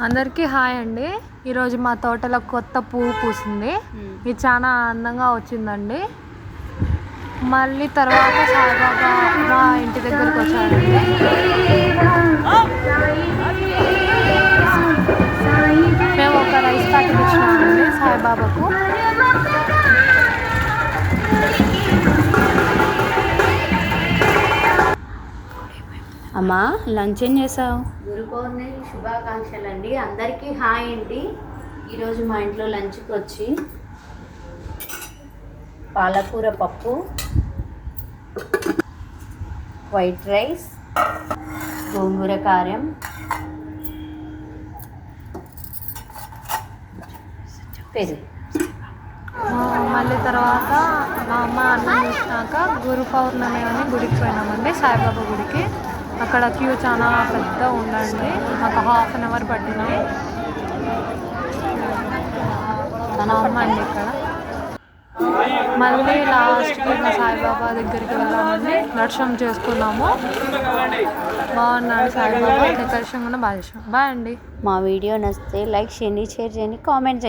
అందరికీ హాయ్ అండి. ఈరోజు మా తోటలో కొత్త పువ్వు పూసింది. ఇది చాలా అందంగా వచ్చిందండి. మళ్ళీ తర్వాత సాయిబాబా మా ఇంటి దగ్గరికి వచ్చారండి. మేము ఒక రైస్ ప్యాకెట్ ఇచ్చినామండి సాయిబాబాకు. అమ్మా లంచ్ ఏం చేసావు? గురు పౌర్ణమి శుభాకాంక్షలు అండి. అందరికీ హాయ్ అండి. ఈరోజు మా ఇంట్లో లంచ్కి వచ్చి పాలకూర పప్పు, వైట్ రైస్, గోంగూర కారం, పెరుగు. మళ్ళీ తర్వాత మా అమ్మ అన్నం చేసినాక గురు పౌర్ణమి అని గుడికి పోయినామండి, సాయిబాబా గుడికి. అక్కడ క్యూ చాలా పెద్ద ఉందండి. మాకు ½ అవర్ పట్టింది. మా అమ్మ అండి ఇక్కడ. మళ్ళీ లాస్ట్కి మా సాయిబాబా దగ్గరికి వెళ్ళామండి. దర్శనం చేసుకున్నాము. బాగున్నాడు సాయిబాబా. డెకరేషన్ కూడా బాగా చేసాం. బాయ్ అండి. మా వీడియో నచ్చితే లైక్ చేయండి, షేర్ చేయండి, కామెంట్ చేయండి.